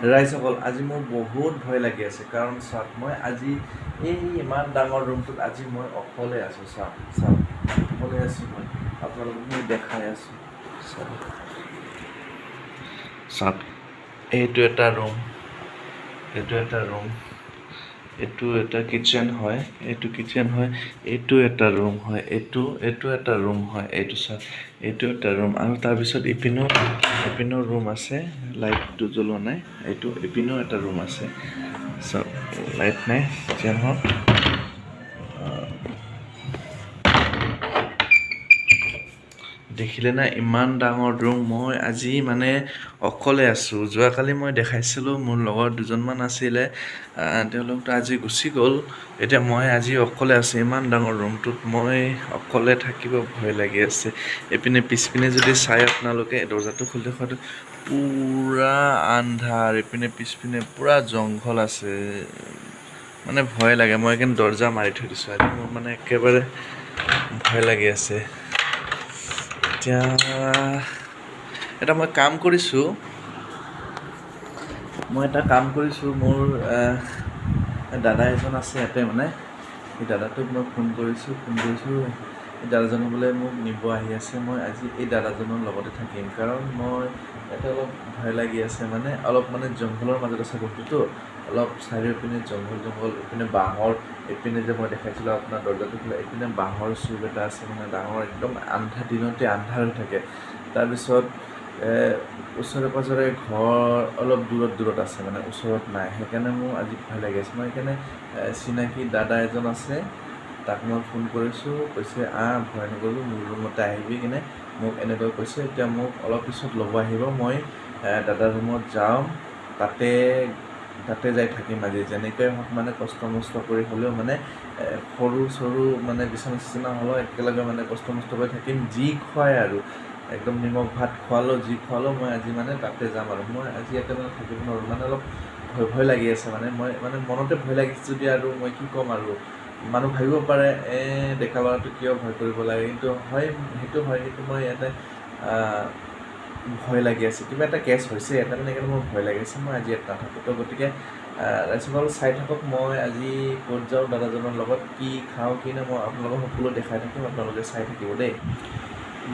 ৰাইজসকল আজি মোৰ বহুত ভয় লাগি আছে কাৰণ চাওক মই আজি এই ইমান ডাঙৰ ৰুমটোত আজি মই অকলে আছোঁ চাওক অকলে আছোঁ মই আপোনালোকক মই দেখাই আছোঁ চাওক এইটো এটা ৰুম এইটো এটা কিটচেন হয় এইটো এটা ৰুম হয় এইটো এটা ৰুম হয় এইটো চাওক এইটো এটা ৰুম আৰু তাৰপিছত ইপিনো ৰুম আছে লাইটটো জ্বলোৱা নাই এইটো ইপিনো এটা ৰুম আছে চাওক লাইট নাই যেন হওক দেখিলে না ইমান ডাঙৰ ৰুম মই আজি মানে অকলে আছোঁ যোৱাকালি মই দেখাইছিলোঁ মোৰ লগৰ দুজনমান আছিলে তেওঁলোকতো আজি গুচি গ'ল এতিয়া মই আজি অকলে আছোঁ ইমান ডাঙৰ ৰুমটোত মই অকলে থাকিব ভয় লাগি আছে এইপিনে পিছপিনে যদি চাই আপোনালোকে দৰ্জাটো খুলি দেখুৱাটো পূৰা আন্ধাৰ এইপিনে পিছপিনে পূৰা জংঘল আছে মানে ভয় লাগে মই কিন্তু দৰ্জা মাৰি থৈ দিছোঁ আজি মোৰ মানে একেবাৰে ভয় লাগি আছে এতিয়া এটা মই কাম কৰিছোঁ মোৰ দাদা এজন আছে ইয়াতে মানে সেই দাদাটোক মই ফোন কৰিছোঁ এই দাদাজনে বোলে মোক নিব আহি আছে মই আজি এই দাদাজনৰ লগতে থাকিম কাৰণ মই ইয়াতে অলপ ভয় লাগি আছে মানে অলপ মানে জংঘলৰ মাজত আছে বস্তুটো অলপ চাৰিওপিনে জংঘল এইপিনে বাঁহৰ এইপিনে যে মই দেখাইছিলোঁ আপোনাৰ দৰ্জাটো খোলা এইপিনে বাঁহৰ চুক এটা আছে মানে ডাঙৰ একদম দিনতে আন্ধাৰ হৈ থাকে তাৰপিছত ওচৰে পাঁজৰে ঘৰ অলপ দূৰত আছে মানে ওচৰত নাই সেইকাৰণে মোৰ আজি ভয় লাগি আছে মই সেইকাৰণে চিনাকি দাদা এজন আছে তাক মই ফোন কৰিছোঁ কৈছে ভয় নকৰিবি মোৰ ৰুমতে আহিবি কিনে মোক এনেকৈ কৈছে এতিয়া মোক অলপ পিছত ল'ব আহিব মই দাদাৰ ৰুমত যাওঁ তাতে যাই থাকিম আজি যেনেকৈ হওক মানে কষ্ট মষ্ট কৰি হ'লেও মানে সৰু চৰু মানে বিচনা হ'লেও একেলগে মানে কষ্ট মষ্ট কৰি থাকিম যি খুৱাই আৰু একদম নিমখ ভাত খোৱালেও যি খোৱালেও মই আজি মানে তাতে যাম আৰু মই আজি ইয়াতে মানে থাকিব নোৱাৰোঁ মানে অলপ ভয় লাগি আছে মানে মই মানে মনতে ভয় লাগিছে যদি আৰু মই কি ক'ম আৰু মানুহ ভাবিব পাৰে ডেকা ল'ৰাটো কিয় ভয় কৰিব লাগে কিন্তু সেইটো মই ইয়াতে ভয় লাগি আছে কিবা এটা কেছ হৈছে এটা মানে সেইকাৰণে মোৰ ভয় লাগি আছে মই আজি ইয়াত নাথাকোঁ তো গতিকে ৰাইজসকল চাই থাকক মই আজি ক'ত যাওঁ দাদাজনৰ লগত কি খাওঁ কি নাই মই আপোনালোকক সকলো দেখাই থাকিম আপোনালোকে চাই থাকিব দেই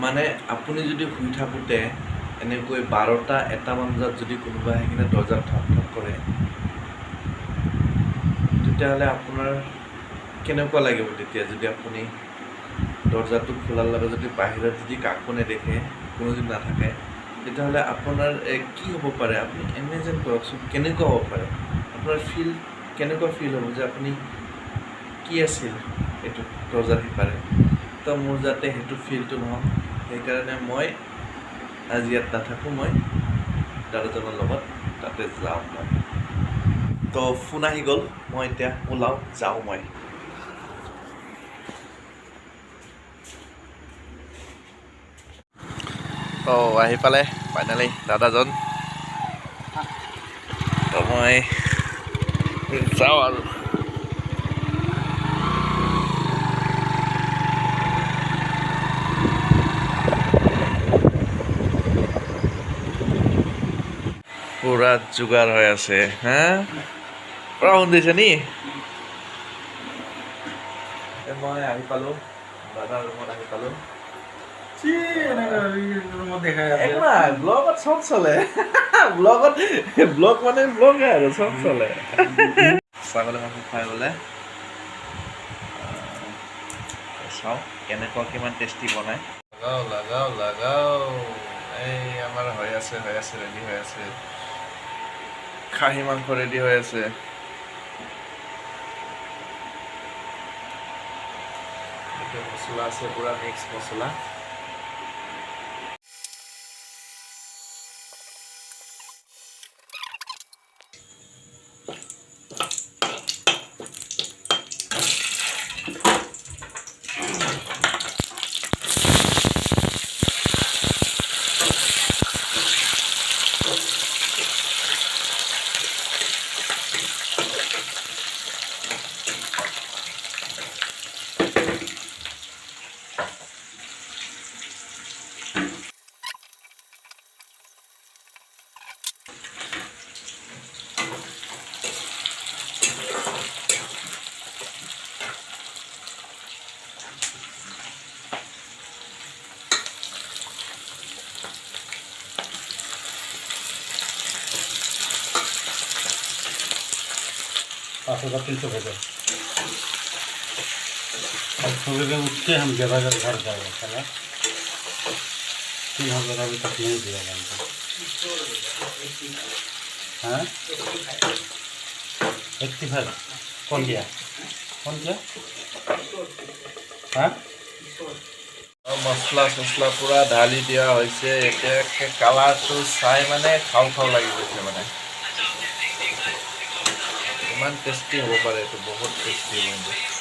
মানে আপুনি যদি শুই থাকোঁতে এনেকৈ 12টা-1টামান বজাত যদি কোনোবা আহি কিনে দৰ্জাত ঠক কৰে তেতিয়াহ'লে আপোনাৰ কেনেকুৱা লাগিব তেতিয়া যদি আপুনি দৰ্জাটো খোলাৰ লগত যদি বাহিৰত যদি কাকো নেদেখে কোনো যদি নাথাকে তেতিয়াহ'লে আপোনাৰ কি হ'ব পাৰে আপুনি ইমেজিন কৰকচোন কেনেকুৱা হ'ব পাৰে আপোনাৰ কেনেকুৱা ফিল হ'ব যে আপুনি কি আছিল এইটো দৰ্জাৰ সিপাৰে তো মোৰ যাতে সেইটো ফিলটো নহওক সেইকাৰণে মই আজি ইয়াত নাথাকোঁ মই দাদাজনৰ লগত তাতে যাওঁ মই তো ফোন আহি গ'ল মই এতিয়া ওলাওঁ যাওঁ মই তো আহি পালে ফাইনেলি দাদাজন তো মই যাওঁ আৰু পুৰা যোগাৰ হৈ আছে পুৰা শুনিছে নি মই আহি পালোঁ দাদাৰ ৰুমত আহি পালোঁ ব্লগত চব চলে ব্লগ মানে ব্লগে আৰু চব চলে ছাগলী মাংস খাই গ'লে চাওঁ কেনেকুৱা কিমান টেষ্টি বনায় লগাও এই আমাৰ হৈ আছে ৰেডি হৈ আছে খাহী মাংস ৰেডি হৈ আছে মছলা আছে পুৰা মিক্স মছলা होगा 300 भेजो। और सुबह उठ के हम जगह घर जाएगा चला 3000 अभी तक नहीं दिया हमको। हाँ 85 कौन दिया हाँ মছলা চছলা পুৰা ঢালি দিয়া হৈছে এতিয়া কালাৰটো চাই মানে খাওঁ খাওঁ লাগি গৈছে মানে ইমান টেষ্টি হ'ব পাৰে এইটো বহুত টেষ্টি হ'ব।